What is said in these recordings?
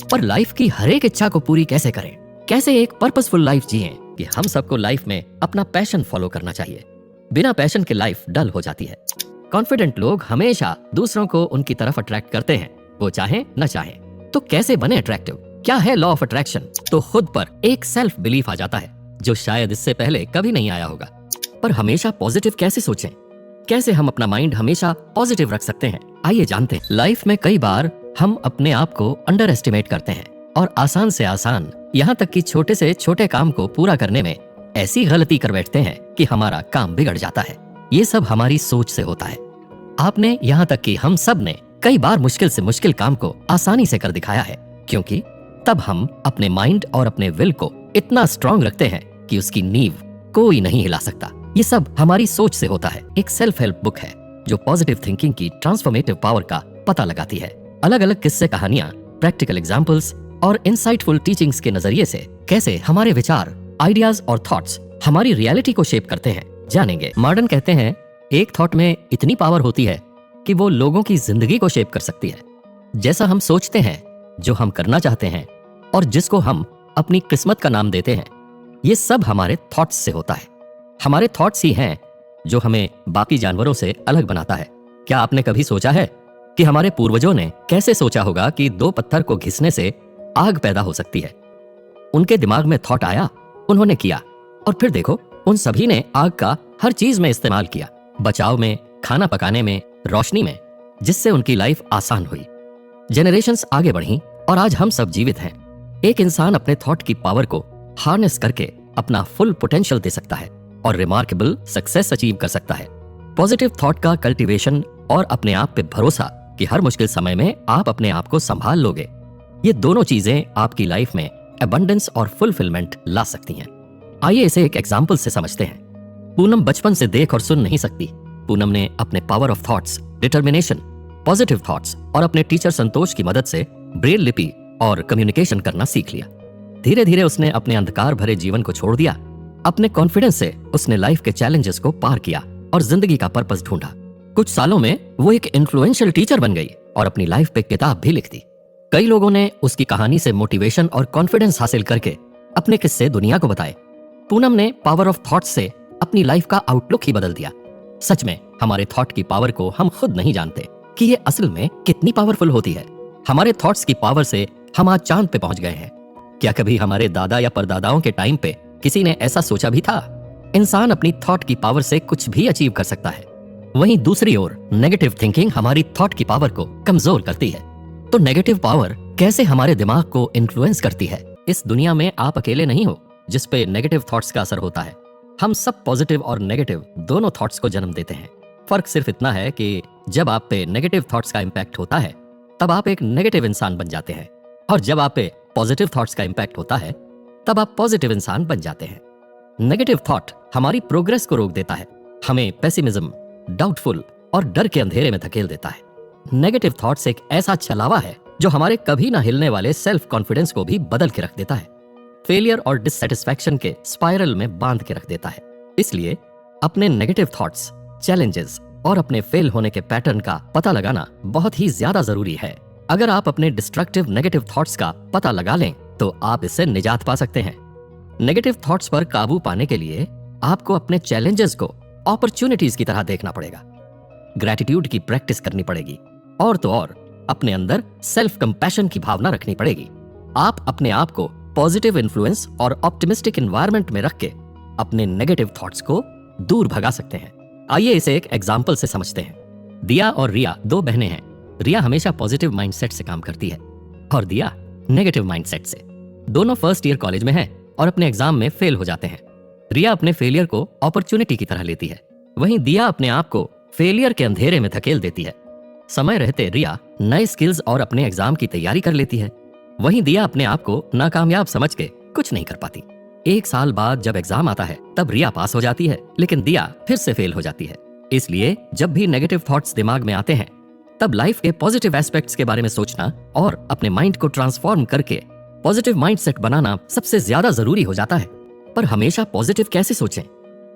पर लाइफ की हर एक इच्छा को पूरी कैसे करें, कैसे एक पर्पसफुल लाइफ जिएं कि हम सबको लाइफ में अपना पैशन फॉलो करना चाहिए। बिना पैशन के लाइफ डल हो जाती है। कॉन्फिडेंट लोग हमेशा दूसरों को उनकी तरफ अट्रैक्ट करते हैं, वो चाहें न चाहें। तो कैसे बने अट्रैक्टिव? क्या है लॉ ऑफ अट्रैक्शन? तो खुद पर एक सेल्फ बिलीफ आ जाता है जो शायद इससे पहले कभी नहीं आया होगा। पर हमेशा पॉजिटिव कैसे सोचें? कैसे हम अपना माइंड हमेशा पॉजिटिव रख सकते हैं? आइए जानते हैं। लाइफ में कई बार हम अपने आप को अंडर एस्टिमेट करते हैं और आसान से आसान, यहाँ तक कि छोटे से छोटे काम को पूरा करने में ऐसी गलती कर बैठते हैं कि हमारा काम बिगड़ जाता है। ये सब हमारी सोच से होता है। आपने, यहाँ तक कि हम सब ने कई बार मुश्किल से मुश्किल काम को आसानी से कर दिखाया है, क्योंकि तब हम अपने माइंड और अपने विल को इतना स्ट्रांग रखते हैं कि उसकी नींव कोई नहीं हिला सकता। ये सब हमारी सोच से होता है। एक सेल्फ हेल्प बुक है जो पॉजिटिव थिंकिंग की ट्रांसफॉर्मेटिव पावर का पता लगाती है। अलग अलग किस्से, कहानियां, प्रैक्टिकल एग्जाम्पल्स और इंसाइटफुल टीचिंग्स के नजरिए से कैसे हमारे विचार, आइडियाज और थॉट्स हमारी रियलिटी को शेप करते हैं, जानेंगे। मॉडर्न कहते हैं एक थॉट में इतनी पावर होती है कि वो लोगों की जिंदगी को शेप कर सकती है। जैसा हम सोचते हैं, जो हम करना चाहते हैं और जिसको हम अपनी किस्मत का नाम देते हैं, ये सब हमारे थॉट्स से होता है। हमारे थॉट्स ही हैं जो हमें बाकी जानवरों से अलग बनाता है। क्या आपने कभी सोचा है कि हमारे पूर्वजों ने कैसे सोचा होगा कि दो पत्थर को घिसने से आग पैदा हो सकती है? उनके दिमाग में थॉट आया, उन्होंने किया, और फिर देखो उन सभी ने आग का हर चीज में इस्तेमाल किया, बचाव में, खाना पकाने में, रोशनी में, जिससे उनकी लाइफ आसान हुई। जेनरेशंस आगे बढ़ी और आज हम सब जीवित हैं। एक इंसान अपने थॉट की पावर को हार्नेस करके अपना फुल पोटेंशियल दे सकता है और रिमार्केबल सक्सेस अचीव कर सकता है। पॉजिटिव थॉट का कल्टीवेशन और अपने आप पे भरोसा कि हर मुश्किल समय में आप अपने आप को संभाल लोगे, ये दोनों चीजें आपकी लाइफ में अबंडेंस और फुलफिलमेंट ला सकती हैं। आइए इसे एक एग्जाम्पल से समझते हैं। पूनम बचपन से देख और सुन नहीं सकती। पूनम ने अपने power of thoughts, determination, positive thoughts और अपने टीचर संतोष की मदद से ब्रेल लिपि और कम्युनिकेशन करना सीख लिया। धीरे धीरे उसने अपने अंधकार भरे जीवन को छोड़ दिया। अपने कॉन्फिडेंस से उसने लाइफ के चैलेंजेस को पार किया और जिंदगी का पर्पस ढूंढा। कुछ सालों में वो एक इन्फ्लुएंशियल टीचर बन गई और अपनी लाइफ पे किताब भी लिख दी। कई लोगों ने उसकी कहानी से मोटिवेशन और कॉन्फिडेंस हासिल करके अपने किस्से दुनिया को बताए। पूनम ने पावर ऑफ थॉट्स से अपनी लाइफ का आउटलुक ही बदल दिया। सच में हमारे थॉट की पावर को हम खुद नहीं जानते कि ये असल में कितनी पावरफुल होती है। हमारे थॉट्स की पावर से हम आज चांद पे पहुंच गए हैं। क्या कभी हमारे दादा या परदादाओं के टाइम पे किसी ने ऐसा सोचा भी था? इंसान अपनी थॉट की पावर से कुछ भी अचीव कर सकता है। वहीं दूसरी ओर नेगेटिव थिंकिंग हमारी थॉट की पावर को कमजोर करती है। तो नेगेटिव पावर कैसे हमारे दिमाग को इन्फ्लुएंस करती है? इस दुनिया में आप अकेले नहीं हो जिस पे नेगेटिव थॉट्स का असर होता है। हम सब पॉजिटिव और नेगेटिव दोनों थॉट्स को जन्म देते हैं। फर्क सिर्फ इतना है कि जब आप पे नेगेटिव थॉट्स का इम्पैक्ट होता है तब आप एक नेगेटिव इंसान बन जाते हैं, और जब आप पे पॉजिटिव थॉट्स का इम्पैक्ट होता है तब आप पॉजिटिव इंसान बन जाते हैं। नेगेटिव थॉट हमारी प्रोग्रेस को रोक देता है, हमें पेसिमिज्म, डाउटफुल और डर के अंधेरे में धकेल देता है। नेगेटिव थॉट्स एक ऐसा छलावा है जो हमारे कभी ना हिलने वाले सेल्फ कॉन्फिडेंस को भी बदल के रख देता है, फेलियर और डिससैटिस्फैक्शन के स्पाइरल में बांध के रख देता है। इसलिए अपने नेगेटिव थॉट्स, चैलेंजेस और अपने फेल होने के पैटर्न का पता लगाना बहुत ही ज्यादा जरूरी है। अगर आप अपने डिस्ट्रक्टिव नेगेटिव थॉट्स का पता लगा लें तो आप इससे निजात पा सकते हैं। नेगेटिव थॉट्स पर काबू पाने के लिए आपको अपने चैलेंजेस को अपॉर्चुनिटीज की तरह देखना पड़ेगा, ग्रैटिट्यूड की प्रैक्टिस करनी पड़ेगी, और तो और अपने अंदर सेल्फ कंपैशन की भावना रखनी पड़ेगी। आप अपने आप को पॉजिटिव इन्फ्लुएंस और ऑप्टिमिस्टिक एनवायरनमेंट में रख के अपने नेगेटिव थॉट्स को दूर भगा सकते हैं। आइए इसे एक एग्जाम्पल से समझते हैं। दिया और रिया दो बहनें हैं। रिया हमेशा पॉजिटिव माइंडसेट से काम करती है और दिया नेगेटिव माइंडसेट से। दोनों फर्स्ट ईयर कॉलेज में हैं और अपने एग्जाम में फेल हो जाते हैं। रिया अपने फेलियर को अपॉर्चुनिटी की तरह लेती है, वहीं दिया अपने आप को फेलियर के अंधेरे में धकेल देती है। समय रहते रिया नए स्किल्स और अपने एग्जाम की तैयारी कर लेती है, वहीं दिया अपने आप को नाकामयाब समझ के कुछ नहीं कर पाती। 1 साल बाद जब एग्जाम आता है तब रिया पास हो जाती है, लेकिन दिया फिर से फेल हो जाती है। इसलिए जब भी नेगेटिव थॉट्स दिमाग में आते हैं तब लाइफ के पॉजिटिव एस्पेक्ट्स के बारे में सोचना और अपने माइंड को ट्रांसफॉर्म करके पॉजिटिव माइंडसेट बनाना सबसे ज्यादा जरूरी हो जाता है। पर हमेशा पॉजिटिव कैसे सोचें?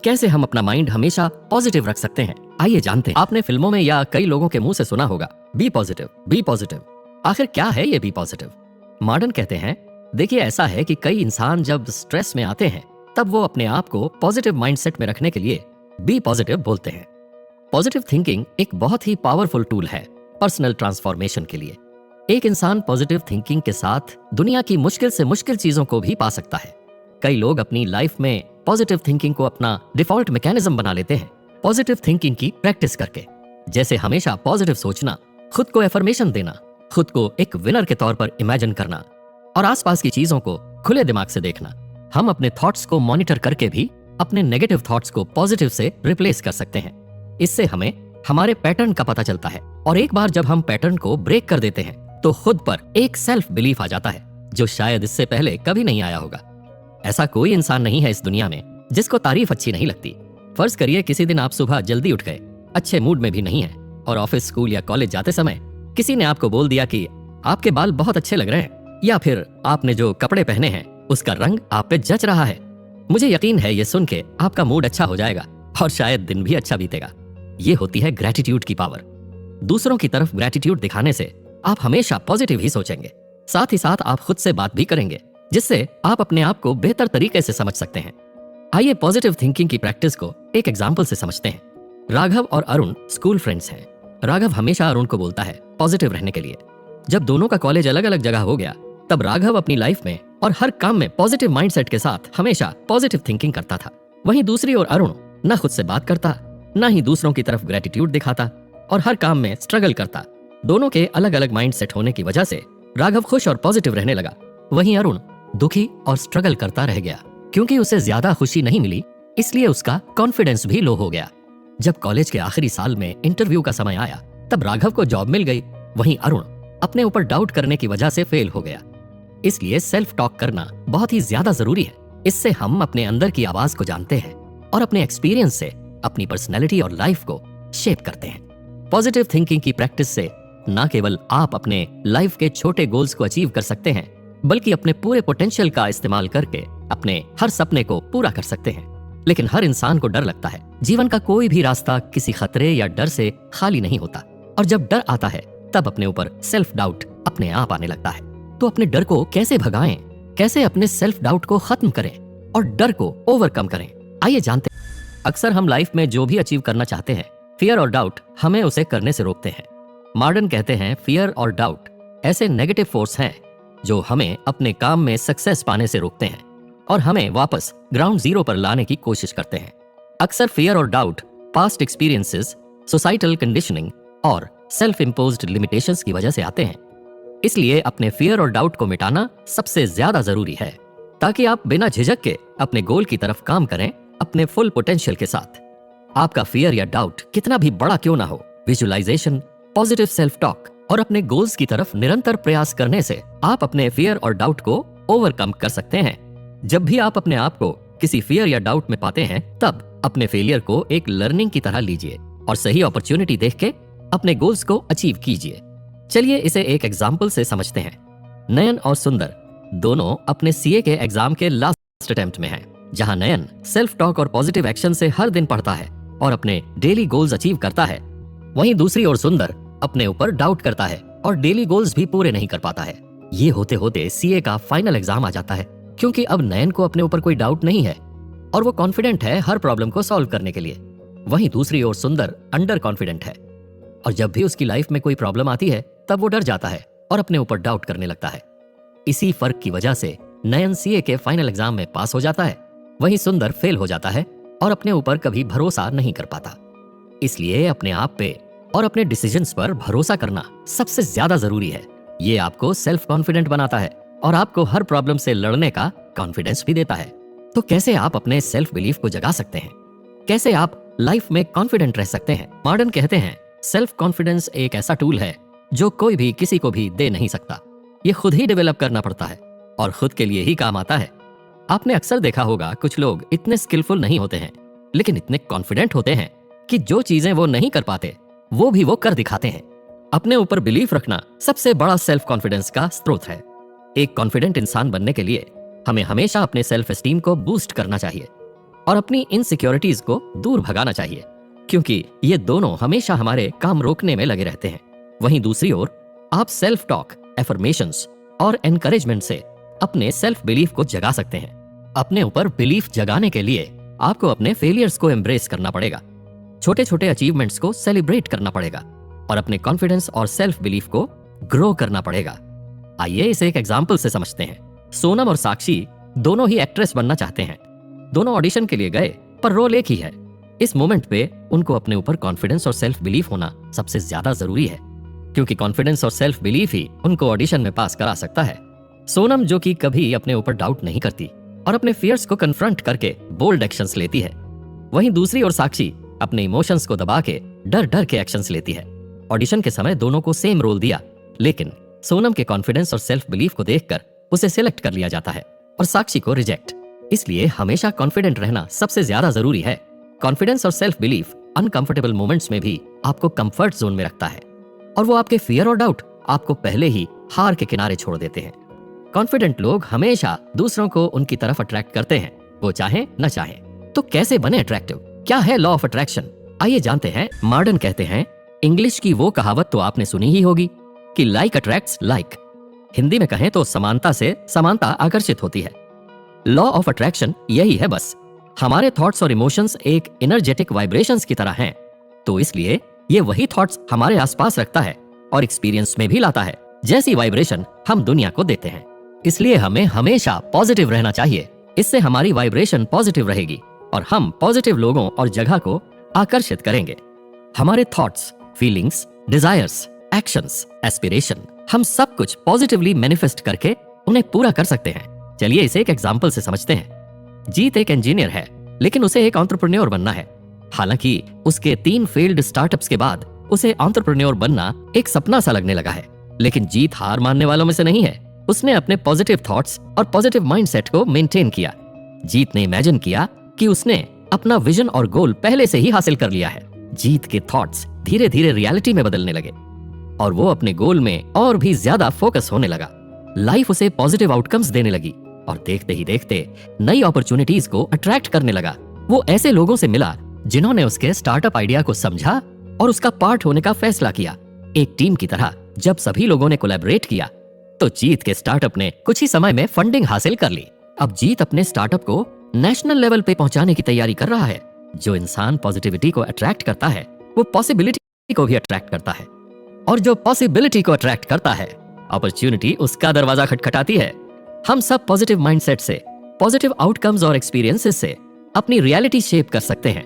कैसे हम अपना माइंड हमेशा पॉजिटिव रख सकते हैं? आइए जानते हैं। आपने फिल्मों में या कई लोगों के मुंह से सुना होगा, बी पॉजिटिव, बी पॉजिटिव। आखिर क्या है ये बी पॉजिटिव? मॉडर्न कहते हैं, देखिए ऐसा है कि कई इंसान जब स्ट्रेस में आते हैं तब वो अपने आप को पॉजिटिव माइंडसेट में रखने के लिए बी पॉजिटिव बोलते हैं। पॉजिटिव थिंकिंग एक बहुत ही पावरफुल टूल है पर्सनल ट्रांसफॉर्मेशन के लिए। एक इंसान पॉजिटिव थिंकिंग के साथ दुनिया की मुश्किल से मुश्किल चीजों को भी पा सकता है। कई लोग अपनी लाइफ में पॉजिटिव थिंकिंग को अपना डिफॉल्ट मैकेनिज्म बना लेते हैं पॉजिटिव थिंकिंग की प्रैक्टिस करके। जैसे हमेशा पॉजिटिव सोचना, खुद को एफर्मेशन देना, खुद को एक विनर के तौर पर इमेजिन करना और आसपास की चीजों को खुले दिमाग से देखना। हम अपने थॉट्स को मॉनिटर करके भी अपने नेगेटिव थॉट्स को पॉजिटिव से रिप्लेस कर सकते हैं। इससे हमें हमारे पैटर्न का पता चलता है और एक बार जब हम पैटर्न को ब्रेक कर देते हैं तो खुद पर एक सेल्फ बिलीफ आ जाता है जो शायद इससे पहले कभी नहीं आया होगा। ऐसा कोई इंसान नहीं है इस दुनिया में जिसको तारीफ अच्छी नहीं लगती। फर्ज करिए किसी दिन आप सुबह जल्दी उठ गए, अच्छे मूड में भी नहीं है और ऑफिस, स्कूल या कॉलेज जाते समय किसी ने आपको बोल दिया कि आपके बाल बहुत अच्छे लग रहे हैं, या फिर आपने जो कपड़े पहने हैं उसका रंग आप पे जच रहा है। मुझे यकीन है ये सुन के आपका मूड अच्छा हो जाएगा और शायद दिन भी अच्छा बीतेगा। ये होती है ग्रेटिट्यूड की पावर। दूसरों की तरफ ग्रेटिट्यूड दिखाने से आप हमेशा पॉजिटिव ही सोचेंगे, साथ ही साथ आप खुद से बात भी करेंगे जिससे आप अपने आप को बेहतर तरीके से समझ सकते हैं। आइए पॉजिटिव थिंकिंग की प्रैक्टिस को एक एग्जाम्पल से समझते हैं। राघव और अरुण स्कूल फ्रेंड्स हैं। राघव हमेशा अरुण को बोलता है पॉजिटिव रहने के लिए। जब दोनों का कॉलेज अलग अलग जगह हो गया तब राघव अपनी लाइफ में और हर काम में पॉजिटिव माइंडसेट के साथ हमेशा पॉजिटिव थिंकिंग करता था। वहीं दूसरी ओर अरुण न खुद से बात करता, न ही दूसरों की तरफ ग्रेटिट्यूड दिखाता और हर काम में स्ट्रगल करता। दोनों के अलग अलग माइंडसेट होने की वजह से राघव खुश और पॉजिटिव रहने लगा, वहीं अरुण दुखी और स्ट्रगल करता रह गया। क्योंकि उसे ज्यादा खुशी नहीं मिली इसलिए उसका कॉन्फिडेंस भी लो हो गया। जब कॉलेज के आखिरी साल में इंटरव्यू का समय आया तब राघव को जॉब मिल गई, वहीं अरुण अपने ऊपर डाउट करने की वजह से फेल हो गया। इसलिए सेल्फ टॉक करना बहुत ही ज्यादा जरूरी है। इससे हम अपने अंदर की आवाज को जानते हैं और अपने एक्सपीरियंस से अपनी पर्सनैलिटी और लाइफ को शेप करते हैं। पॉजिटिव थिंकिंग की प्रैक्टिस से न केवल आप अपने लाइफ के छोटे गोल्स को अचीव कर सकते हैं बल्कि अपने पूरे पोटेंशियल का इस्तेमाल करके अपने हर सपने को पूरा कर सकते हैं। लेकिन हर इंसान को डर लगता है। जीवन का कोई भी रास्ता किसी खतरे या डर से खाली नहीं होता और जब डर आता है तब अपने ऊपर सेल्फ डाउट अपने आप आने लगता है। तो अपने डर को कैसे भगाएं, कैसे अपने सेल्फ डाउट को खत्म करें और डर को ओवरकम करें, आइए जानते हैं। अक्सर हम लाइफ में जो भी अचीव करना चाहते हैं फियर और डाउट हमें उसे करने से रोकते हैं। मॉडर्न कहते हैं फियर और डाउट ऐसे नेगेटिव फोर्स हैं जो हमें अपने काम में सक्सेस पाने से रोकते हैं और हमें वापस ग्राउंड जीरो पर लाने की कोशिश करते हैं। अक्सर फियर और doubt past experiences, societal conditioning और सेल्फ इम्पोज्ड लिमिटेशंस की वजह से आते हैं। इसलिए अपने फियर और डाउट को मिटाना सबसे ज्यादा जरूरी है ताकि आप बिना झिझक के अपने गोल की तरफ काम करें अपने फुल पोटेंशियल के साथ। आपका फियर या डाउट कितना भी बड़ा क्यों ना हो, विजुअलाइजेशन, पॉजिटिव सेल्फ टॉक और अपने गोल्स की तरफ निरंतर प्रयास करने से आप अपने फियर और डाउट को ओवरकम कर सकते हैं। जब भी आप अपने आप को किसी फियर या डाउट में पाते हैं तब अपने फेलियर को एक लर्निंग की तरह लीजिए और सही अपॉर्चुनिटी देख के अपने गोल्स को अचीव कीजिए। चलिए इसे एक एग्जाम्पल से समझते हैं। नयन और सुंदर दोनों अपने सीए के एग्जाम के लास्ट अटेम्प्ट में हैं, जहां नयन सेल्फ टॉक और पॉजिटिव एक्शन से हर दिन पढ़ता है और अपने डेली गोल्स अचीव करता है, वहीं दूसरी ओर सुंदर अपने ऊपर डाउट करता है और डेली गोल्स भी पूरे नहीं कर पाता है। ये होते होते सीए का फाइनल एग्जाम आ जाता है क्योंकि अब नयन को अपने ऊपर कोई डाउट नहीं है और वो कॉन्फिडेंट है हर प्रॉब्लम को सॉल्व करने के लिए। वहीं दूसरी ओर सुंदर अंडर कॉन्फिडेंट है और जब भी उसकी लाइफ में कोई प्रॉब्लम आती है तब वो डर जाता है और अपने ऊपर डाउट करने लगता है। इसी फर्क की वजह से नयन सीए के फाइनल एग्जाम में पास हो जाता है, वहीं सुंदर फेल हो जाता है और अपने ऊपर कभी भरोसा नहीं कर पाता। इसलिए अपने आप पे और अपने डिसीजंस पर भरोसा करना सबसे ज्यादा जरूरी है। ये आपको सेल्फ कॉन्फिडेंट बनाता है और आपको हर प्रॉब्लम से लड़ने का कॉन्फिडेंस भी देता है। तो कैसे आप अपने सेल्फ बिलीफ को जगा सकते हैं, कैसे आप लाइफ में कॉन्फिडेंट रह सकते हैं? मॉडर्न कहते हैं सेल्फ कॉन्फिडेंस एक ऐसा टूल है जो कोई भी किसी को भी दे नहीं सकता। ये खुद ही डेवलप करना पड़ता है और खुद के लिए ही काम आता है। आपने अक्सर देखा होगा कुछ लोग इतने स्किलफुल नहीं होते हैं लेकिन इतने कॉन्फिडेंट होते हैं कि जो चीजें वो नहीं कर पाते वो भी वो कर दिखाते हैं। अपने ऊपर बिलीफ रखना सबसे बड़ा सेल्फ कॉन्फिडेंस का स्रोत है। एक कॉन्फिडेंट इंसान बनने के लिए हमें हमेशा अपने सेल्फ एस्टीम को बूस्ट करना चाहिए और अपनी इनसिक्योरिटीज को दूर भगाना चाहिए, क्योंकि ये दोनों हमेशा हमारे काम रोकने में लगे रहते हैं। वहीं दूसरी ओर आप सेल्फ टॉक, एफर्मेशंस और एनकरेजमेंट से अपने सेल्फ बिलीफ को जगा सकते हैं। अपने ऊपर बिलीफ जगाने के लिए आपको अपने फेलियर्स को एम्ब्रेस करना पड़ेगा, छोटे छोटे अचीवमेंट्स को सेलिब्रेट करना पड़ेगा और अपने कॉन्फिडेंस और सेल्फ बिलीफ को ग्रो करना पड़ेगा। आइए इसे एक एग्जाम्पल से समझते हैं। सोनम और साक्षी दोनों ही एक्ट्रेस बनना चाहते हैं। दोनों ऑडिशन के लिए गए पर रोल एक ही है। इस मोमेंट पे उनको अपने ऊपर कॉन्फिडेंस और सेल्फ बिलीफ होना सबसे ज्यादा जरूरी है, क्योंकि कॉन्फिडेंस और सेल्फ बिलीफ ही उनको ऑडिशन में पास करा सकता है। सोनम जो कि कभी अपने ऊपर डाउट नहीं करती और अपने फियर्स को कन्फ्रंट करके बोल्ड एक्शंस लेती है, वहीं दूसरी ओर साक्षी अपने इमोशंस को दबा के डर डर के एक्शंस लेती है। ऑडिशन के समय दोनों को सेम रोल दिया, लेकिन सोनम के कॉन्फिडेंस और सेल्फ बिलीफ को देखकर उसे सिलेक्ट कर लिया जाता है और साक्षी को रिजेक्ट। इसलिए हमेशा कॉन्फिडेंट रहना सबसे ज्यादा जरूरी है। कॉन्फिडेंस और सेल्फ बिलीफ अनकंफर्टेबल मोमेंट्स में भी आपको कंफर्ट जोन में रखता है और वो आपके फियर और डाउट आपको पहले ही हार के किनारे छोड़ देते हैं। कॉन्फिडेंट लोग हमेशा दूसरों को उनकी तरफ अट्रैक्ट करते हैं, वो चाहे न चाहे। तो कैसे बने अट्रैक्टिव? क्या है लॉ ऑफ अट्रैक्शन? आइए जानते हैं। मॉडर्न कहते हैं, इंग्लिश की वो कहावत तो आपने सुनी ही होगी कि लाइक अट्रैक्ट्स लाइक। हिंदी में कहें तो समानता से समानता आकर्षित होती है। लॉ ऑफ अट्रैक्शन यही है बस। हमारे थॉट्स और इमोशंस एक एनर्जेटिक वाइब्रेशंस की तरह हैं, तो इसलिए ये वही थॉट्स हमारे आसपास रखता है और एक्सपीरियंस में भी लाता है जैसी वाइब्रेशन हम दुनिया को देते हैं। इसलिए हमें हमेशा पॉजिटिव रहना चाहिए। इससे हमारी वाइब्रेशन पॉजिटिव रहेगी और हम पॉजिटिव लोगों और जगह को आकर्षित करेंगे। हमारे thoughts, feelings, desires, actions, aspiration, हम सब कुछ पॉजिटिवली मैनिफेस्ट करके उन्हें पूरा कर सकते हैं। चलिए इसे एक एग्जांपल से समझते हैं। जीत एक इंजीनियर है, लेकिन उसे एक एंटरप्रेन्योर बनना है। हालांकि उसके 3 फेल्ड स्टार्टअप्स के बाद उसे एंटरप्रेन्योर बनना एक सपना सा लगने लगा है। लेकिन जीत हार मानने वालों में से नहीं है। उसने अपने पॉजिटिव थॉट्स और पॉजिटिव माइंडसेट को मेंटेन किया। जीत ने इमेजिन किया कि उसने अपना विजन और गोल पहले से ही हासिल कर लिया है। जीत के थॉट्स धीरे धीरे रियलिटी में बदलने लगे और वो अपने गोल में और भी ज्यादा फोकस होने लगा। लाइफ उसे पॉजिटिव आउटकम्स देने लगी और देखते ही देखते नई अपॉर्चुनिटीज को अट्रैक्ट करने लगा। वो ऐसे लोगों से मिला जिन्होंने उसके स्टार्टअप आइडिया को समझा और उसका पार्ट होने का फैसला किया। एक टीम की तरह जब सभी लोगों ने कोलैबोरेट किया तो जीत के स्टार्टअप ने कुछ ही समय में फंडिंग हासिल कर ली। अब जीत अपने स्टार्टअप को नेशनल लेवल पे पहुंचाने की तैयारी कर रहा है। जो इंसान पॉजिटिविटी को अट्रैक्ट करता है वो पॉसिबिलिटी को भी अट्रैक्ट करता है, और जो पॉसिबिलिटी को अट्रैक्ट करता है अपॉर्चुनिटी उसका दरवाजा खटखटाती है। हम सब पॉजिटिव माइंडसेट से, पॉजिटिव आउटकम्स और एक्सपीरियंसेस से अपनी रियलिटी शेप कर सकते हैं।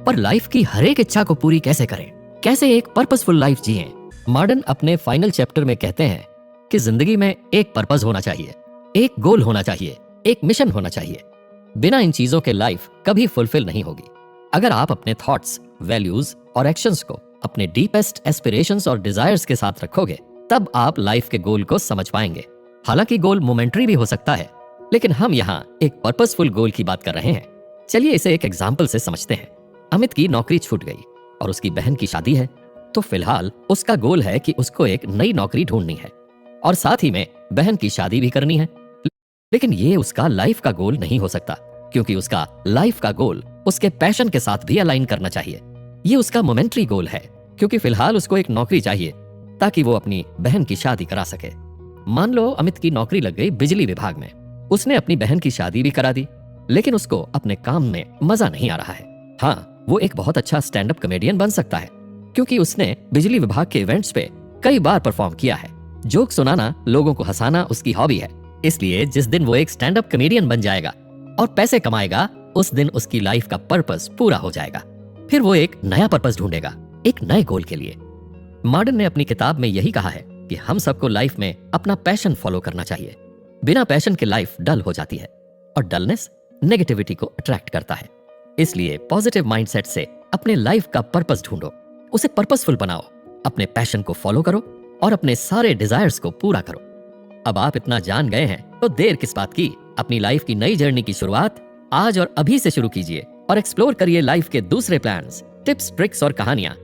पर लाइफ की हर एक इच्छा को पूरी कैसे करें? कैसे एक पर्पसफुल लाइफ जिएं? मॉडर्न अपने फाइनल चैप्टर में कहते हैं कि जिंदगी में एक पर्पस होना चाहिए, एक गोल होना चाहिए, एक मिशन होना चाहिए। बिना इन चीजों के लाइफ कभी फुलफिल नहीं होगी। अगर आप अपने थॉट्स, वैल्यूज और एक्शंस को अपने डीपेस्ट एस्पिरेशंस और डिजायर्स के साथ रखोगे, तब आप लाइफ के गोल को समझ पाएंगे। हालांकि गोल मोमेंटरी भी हो सकता है, लेकिन हम यहाँ एक पर्पसफुल गोल की बात कर रहे हैं। चलिए इसे एक एग्जाम्पल से समझते हैं। अमित की नौकरी छूट गई और उसकी बहन की शादी है, तो फिलहाल उसका गोल है कि उसको एक नई नौकरी ढूंढनी है और साथ ही में बहन की शादी भी करनी है। लेकिन ये उसका लाइफ का गोल नहीं हो सकता, क्योंकि उसका लाइफ का गोल उसके पैशन के साथ भी अलाइन करना चाहिए। ये उसका मोमेंटरी गोल है, क्योंकि फिलहाल उसको एक नौकरी चाहिए ताकि वो अपनी बहन की शादी करा सके। मान लो अमित की नौकरी लग गई बिजली विभाग में। उसने अपनी बहन की शादी भी करा दी, लेकिन उसको अपने काम में मजा नहीं आ रहा है। हाँ, वो एक बहुत अच्छा स्टैंड अप कॉमेडियन बन सकता है, क्योंकि उसने बिजली विभाग के इवेंट्स पे कई बार परफॉर्म किया है। जोक सुनाना, लोगों को हंसाना उसकी हॉबी है। इसलिए जिस दिन वो एक स्टैंड अप कॉमेडियन बन जाएगा और पैसे कमाएगा, उस दिन उसकी लाइफ का पर्पस पूरा हो जाएगा। फिर वो एक नया पर्पस ढूंढेगा, एक नए गोल के लिए। मॉडर्न ने अपनी किताब में यही कहा है कि हम सबको लाइफ में अपना पैशन फॉलो करना चाहिए। बिना पैशन के लाइफ डल हो जाती है और डलनेस नेगेटिविटी को अट्रैक्ट करता है। इसलिए पॉजिटिव माइंडसेट से अपने लाइफ का पर्पस ढूंढो, उसे पर्पसफुल बनाओ, अपने पैशन को फॉलो करो और अपने सारे डिजायर्स को पूरा करो। अब आप इतना जान गए हैं तो देर किस बात की? अपनी लाइफ की नई जर्नी की शुरुआत आज और अभी से शुरू कीजिए और एक्सप्लोर करिए लाइफ के दूसरे प्लान्स, टिप्स, ट्रिक्स और कहानियां